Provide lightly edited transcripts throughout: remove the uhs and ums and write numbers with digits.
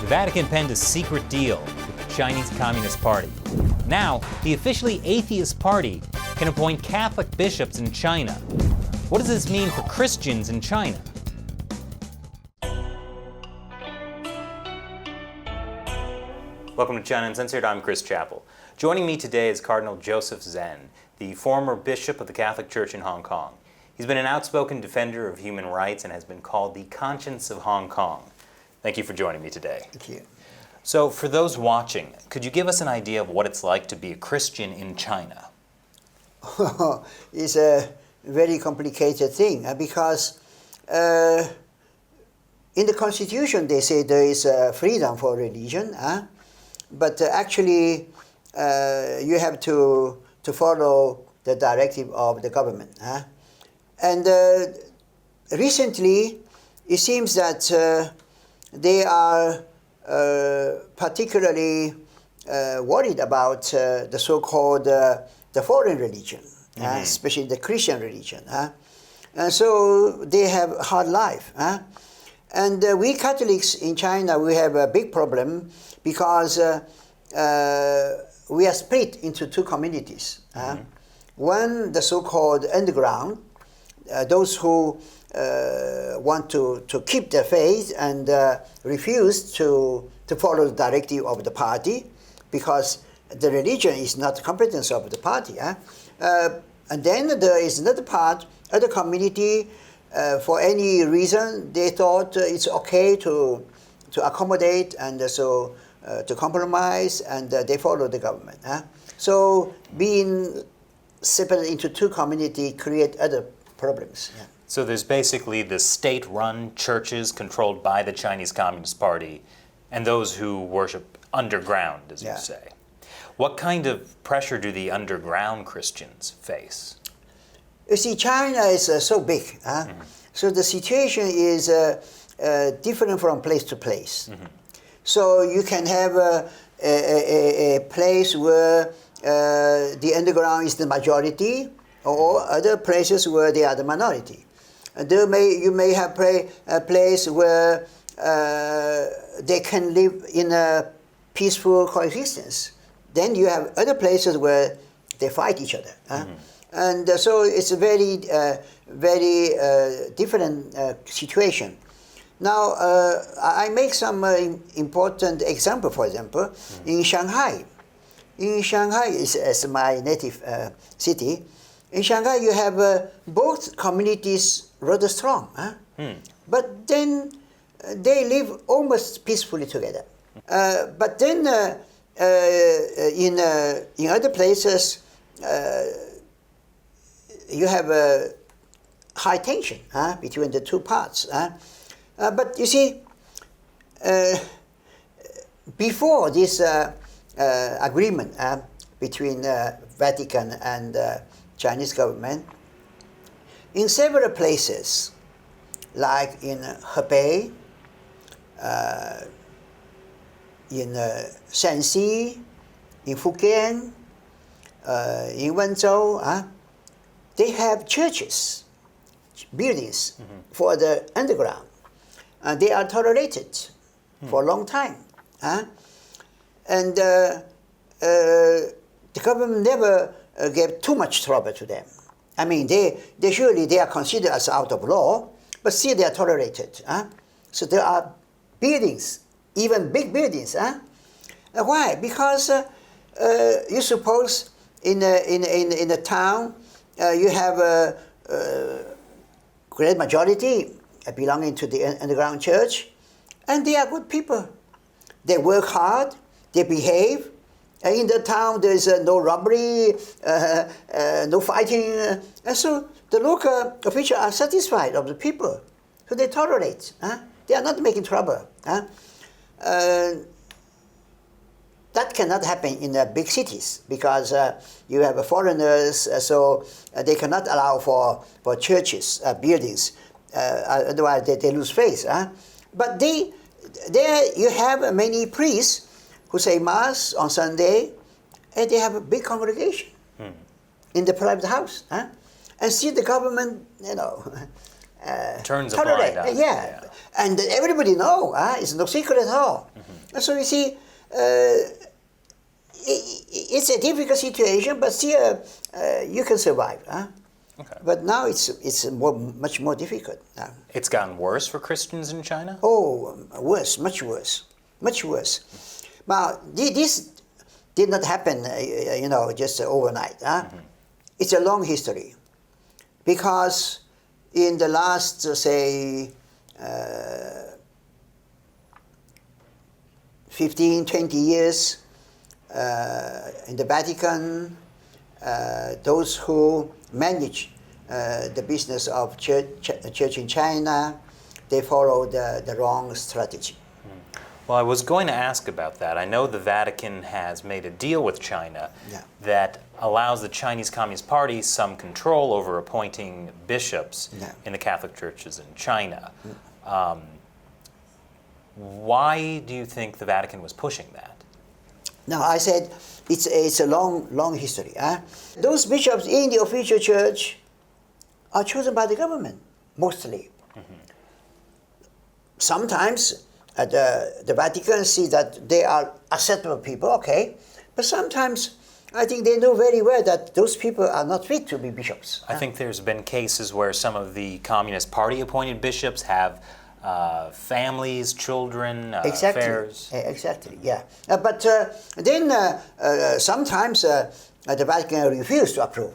The Vatican penned a secret deal with the Chinese Communist Party. Now, the officially atheist party can appoint Catholic bishops in China. What does this mean for Christians in China? Welcome to China Uncensored. I'm Chris Chappell. Joining me today is Cardinal Zen, the former bishop of the Catholic Church in Hong Kong. He's been an outspoken defender of human rights and has been called the conscience of Hong Kong. Thank you for joining me today. Thank you. So, for those watching, could you give us an idea of what it's like to be a Christian in China? It's a very complicated thing because in the Constitution they say there is freedom for religion, but actually you have to follow the directive of the government. And recently it seems that they are particularly worried about the so-called the foreign religion, especially the Christian religion. And so they have a hard life. And we Catholics in China, we have a big problem because we are split into two communities. One, the so-called underground, those who want to keep their faith and refuse to follow the directive of the party because the religion is not the competence of the party. And then there is another part, other community, for any reason, they thought it's okay to accommodate and so to compromise, and they follow the government. So being separated into two communities create other problems. So there's basically the state-run churches controlled by the Chinese Communist Party and those who worship underground, as you say. What kind of pressure do the underground Christians face? You see, China is so big, so the situation is different from place to place. So you can have a place where the underground is the majority, or other places where they are the minority. You may have a place where they can live in a peaceful coexistence. Then you have other places where they fight each other. And so it's a very different situation. Now, I make some important example, for example, in Shanghai. In Shanghai, is my native city. In Shanghai, you have both communities rather strong. But then they live almost peacefully together. But then in other places, you have a high tension between the two parts. But you see, before this agreement between Vatican and Chinese government, in several places, like in Hebei, in Shanxi, in Fujian, in Wenzhou, they have churches, buildings for the underground. They are tolerated for a long time. And the government never gave too much trouble to them. I mean, they are considered as out of law, but still they are tolerated. So there are buildings, even big buildings. Why? Because you suppose in a town you have a great majority belonging to the underground church, and they are good people. They work hard, they behave. In the town there is no robbery, no fighting, and so the local officials are satisfied of the people, so they tolerate. They are not making trouble. That cannot happen in the big cities because you have foreigners, so they cannot allow for churches, buildings. Otherwise, they lose face. But there you have many priests who say Mass on Sunday, and they have a big congregation in the private house. And see the government, turns a blind eye. Yeah. And everybody knows, it's no secret at all. So you see, it's a difficult situation, but still you can survive. Huh? Okay. But now it's much more difficult. It's gotten worse for Christians in China? Oh, worse, much worse, much worse. Now, this did not happen, just overnight. Huh? Mm-hmm. It's a long history. Because in the last, say, 15, 20 years, in the Vatican, those who manage the business of church in China, they follow the wrong strategy. Well, I was going to ask about that. I know the Vatican has made a deal with China that allows the Chinese Communist Party some control over appointing bishops in the Catholic churches in China. Why do you think the Vatican was pushing that? Now, I said it's a long history. Those bishops in the official church are chosen by the government, mostly. Mm-hmm. Sometimes the Vatican sees that they are acceptable people, okay, but sometimes I think they know very well that those people are not fit to be bishops. I think there's been cases where some of the Communist Party appointed bishops have families, children, affairs. Exactly, yeah. But then sometimes the Vatican refused to approve.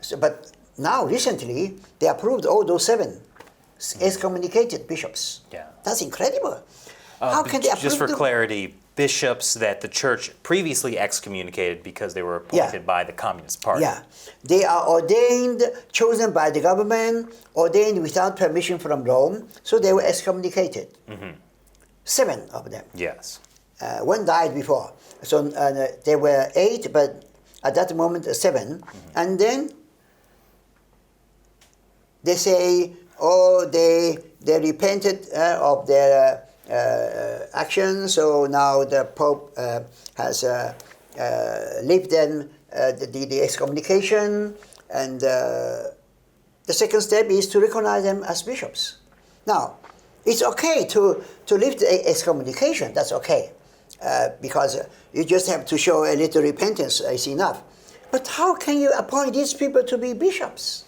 So, but now, recently, they approved all those 7 excommunicated bishops. Yeah. That's incredible. How can they approve Just for clarity, bishops that the church previously excommunicated because they were appointed by the Communist Party. Yeah. They are ordained, chosen by the government, ordained without permission from Rome, so they were excommunicated. Mm-hmm. 7 of them. Yes. One died before. So there were 8, but at that moment 7. Mm-hmm. And then they say, they repented of their actions, so now the Pope has lifted them the excommunication, and the second step is to recognize them as bishops. Now, it's okay to lift the excommunication, that's okay, because you just have to show a little repentance, is enough. But how can you appoint these people to be bishops?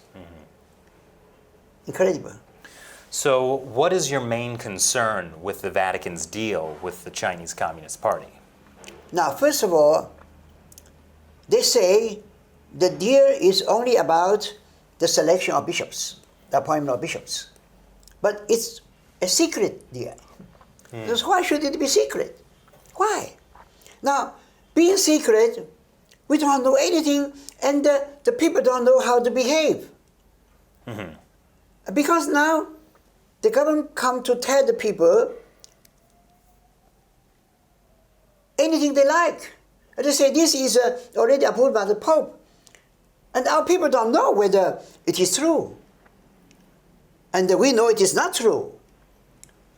Incredible. So what is your main concern with the Vatican's deal with the Chinese Communist Party? Now, first of all, they say the deal is only about the selection of bishops, the appointment of bishops. But it's a secret deal. Because why should it be secret? Why? Now, being secret, we don't know anything, and the people don't know how to behave. Mm-hmm. Because now the government come to tell the people anything they like. And they say this is already approved by the Pope. And our people don't know whether it is true. And we know it is not true.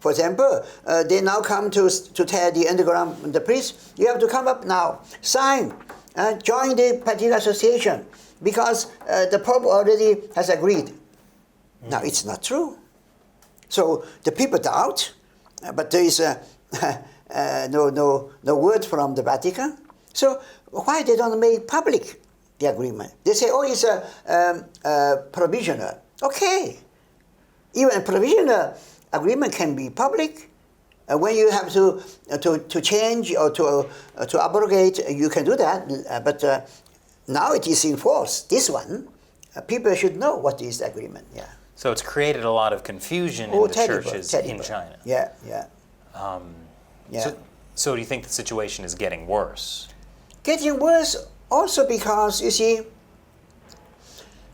For example, they now come to tell the priest, you have to come up now, sign, join the particular association, because the Pope already has agreed. Now, it's not true. So the people doubt, but there is no word from the Vatican. So why they don't make public the agreement? They say, it's a provisional. Okay. Even a provisional agreement can be public. When you have to change or to abrogate, you can do that. But now it is in force. This one, people should know what is the agreement. Yeah. So it's created a lot of confusion in the churches in China. Yeah. So do you think the situation is getting worse? Getting worse also because, you see,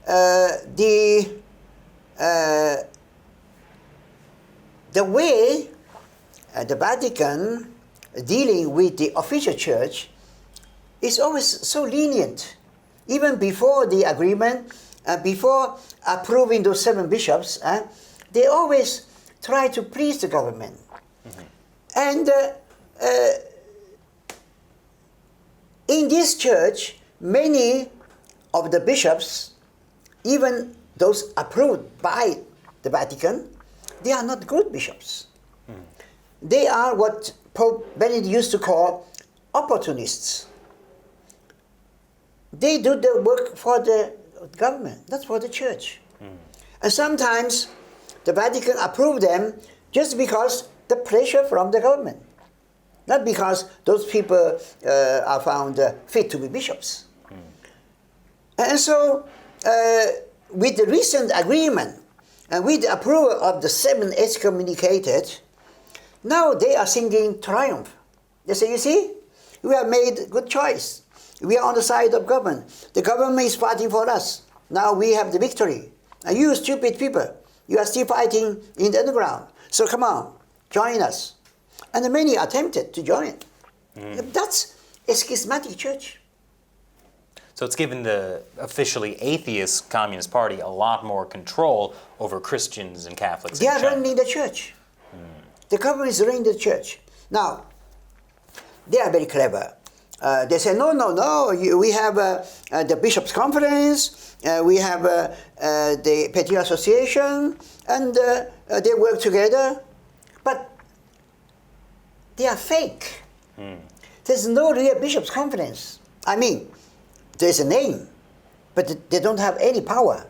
the way the Vatican dealing with the official church is always so lenient. Even before the agreement, before approving those 7 bishops, they always try to please the government. Mm-hmm. And in this church, many of the bishops, even those approved by the Vatican, they are not good bishops. Mm. They are what Pope Benedict used to call opportunists. They do the work for the government, not for the church. And sometimes the Vatican approve them just because the pressure from the government, not because those people are found fit to be bishops. And so, with the recent agreement and with the approval of the 7 excommunicated, now they are singing triumph. They say, you see, we have made a good choice. We are on the side of government. The government is fighting for us. Now we have the victory. And you stupid people, you are still fighting in the underground. So come on, join us. And many are tempted to join. That's a schismatic church. So it's given the officially atheist Communist Party a lot more control over Christians and Catholics. They in are China. running the church. The government is running the church. Now, they are very clever. They say, no, we have the Bishops' Conference, we have the Patriarchal Association, and they work together. But they are fake. There's no real Bishops' Conference. I mean, there's a name, but they don't have any power.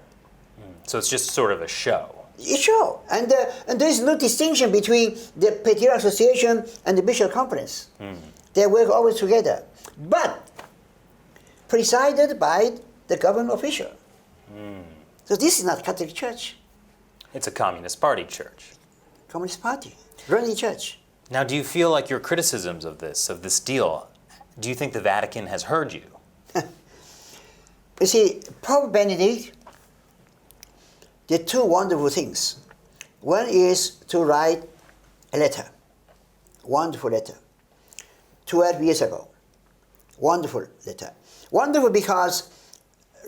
So it's just sort of a show. Sure, and there is no distinction between the Patriarchal Association and the Bishop Conference. They work always together, but presided by the government official. So this is not Catholic Church. It's a Communist Party church. Communist Party, running church. Now, do you feel like your criticisms of this deal, do you think the Vatican has heard you? You see, Pope Benedict did 2 wonderful things. One is to write a letter, wonderful letter, 12 years ago. Wonderful letter. Wonderful because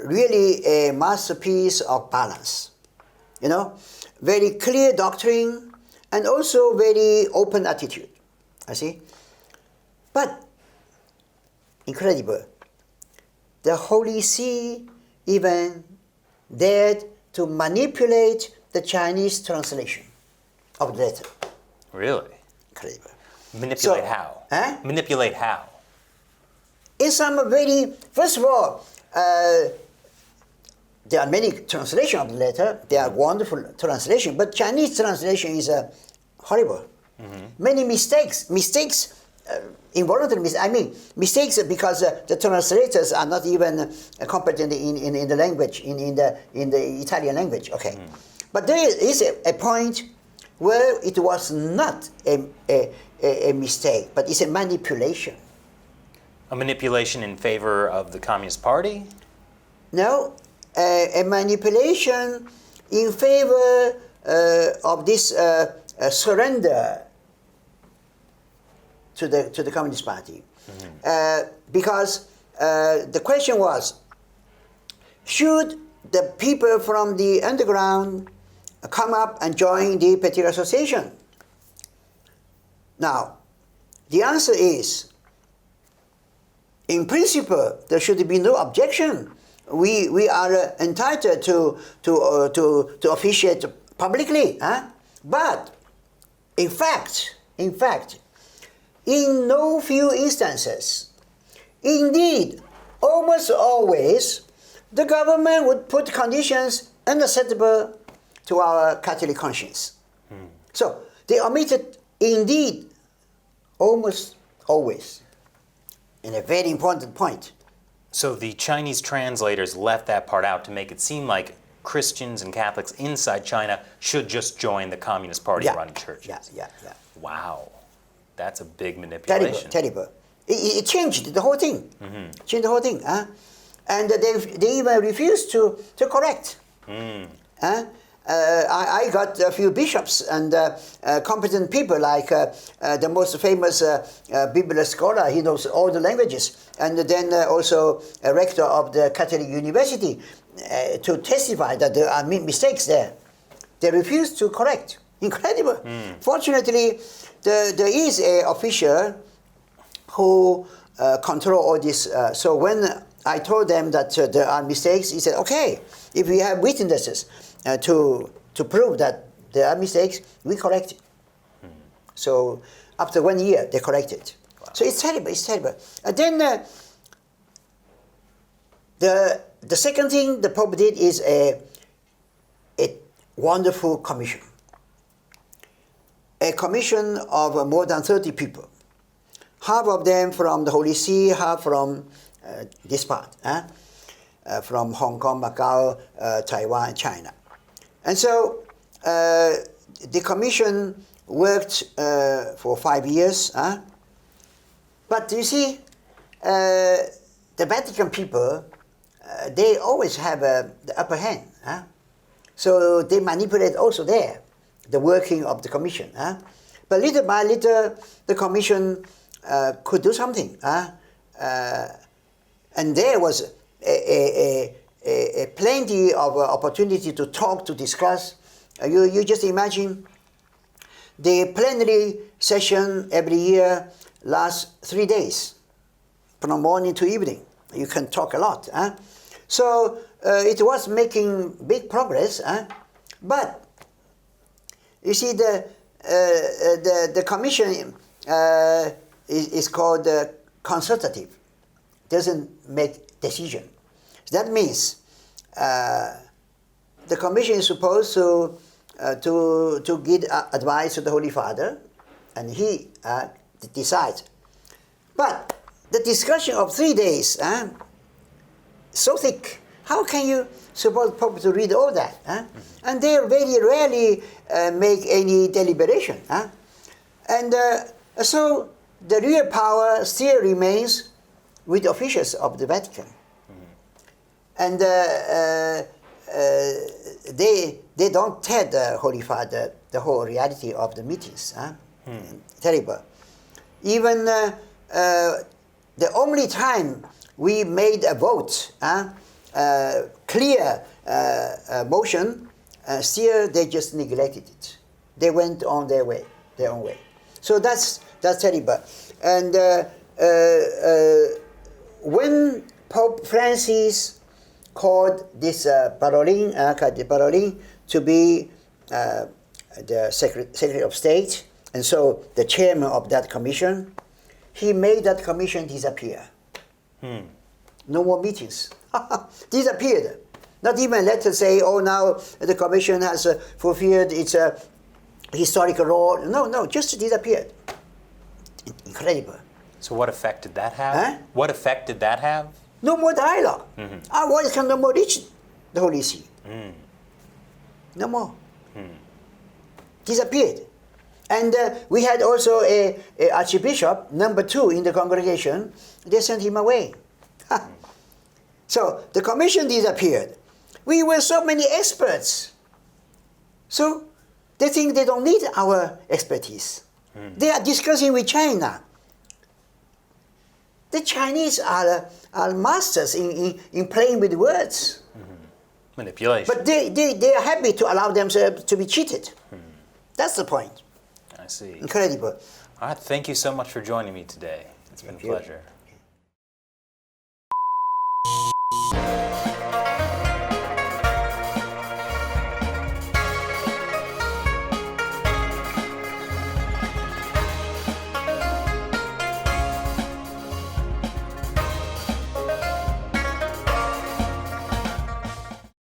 really a masterpiece of balance. You know, very clear doctrine and also very open attitude. I see. But incredible. The Holy See even dared to manipulate the Chinese translation of the letter. Really? Incredible. Manipulate how? Manipulate how? In some very, first of all, there are many translations of the letter. They are wonderful translations, but Chinese translation is horrible. Many mistakes, involuntary mistakes. I mean, mistakes because the translators are not even competent in the language, in the Italian language. Okay, but there is a point where it was not a mistake, but it's a manipulation. A manipulation in favor of the Communist Party? No, a manipulation in favor of this surrender to the Communist Party. Because the question was, should the people from the underground come up and join the Patriarchal Association? Now, the answer is, in principle, there should be no objection. We are entitled to officiate publicly, but in fact, in no few instances, indeed, almost always, the government would put conditions unacceptable to our Catholic conscience. So they omitted, indeed, almost always, in a very important point. So the Chinese translators left that part out to make it seem like Christians and Catholics inside China should just join the Communist Party-run churches. Yeah. Wow. That's a big manipulation. Terrible. It changed the whole thing. Changed the whole thing. And they even refused to correct. I got a few bishops and competent people like the most famous biblical scholar. He knows all the languages. And then also a rector of the Catholic University to testify that there are mistakes there. They refused to correct. Incredible. Fortunately, there is an official who control all this. So when I told them that there are mistakes, he said, okay, if we have witnesses to prove that there are mistakes, we correct it. So After 1 year, they corrected. Wow. So it's terrible. And then the second thing the Pope did is a wonderful commission. A commission of more than 30 people. Half of them from the Holy See, half from this part, from Hong Kong, Macau, Taiwan, and China. And so the commission worked for 5 years. But you see, the Vatican people, they always have the upper hand. So they manipulate also there, the working of the commission. But little by little, the commission could do something. And there was a plenty of opportunity to talk, to discuss. You just imagine the plenary session every year lasts 3 days, from morning to evening. You can talk a lot. So it was making big progress. But you see, the commission is called consultative. Doesn't make decision. That means the commission is supposed to give advice to the Holy Father, and he decides. But the discussion of 3 days, so thick. How can you suppose Pope to read all that? And they very rarely make any deliberation. And so the real power still remains with officials of the Vatican. And they don't tell the Holy Father the whole reality of the meetings. Terrible. Even the only time we made a vote, clear motion, still they just neglected it. They went on their own way. So that's terrible. And when Pope Francis called this Cardinal Parolin to be the Secretary of State, and so the chairman of that commission, he made that commission disappear. No more meetings. Disappeared. Not even let us say, oh, now the commission has fulfilled its historical role. No, just disappeared. Incredible. So what effect did that have? What effect did that have? No more dialogue. Our voice can no more reach the Holy See. No more. Disappeared. And we had also a archbishop, number 2 in the congregation. They sent him away. So the commission disappeared. We were so many experts. So they think they don't need our expertise. They are discussing with China. The Chinese are masters in playing with words. Manipulation. But they are happy to allow themselves to be cheated. That's the point. I see. Incredible. All right, thank you so much for joining me today. It's been a pleasure.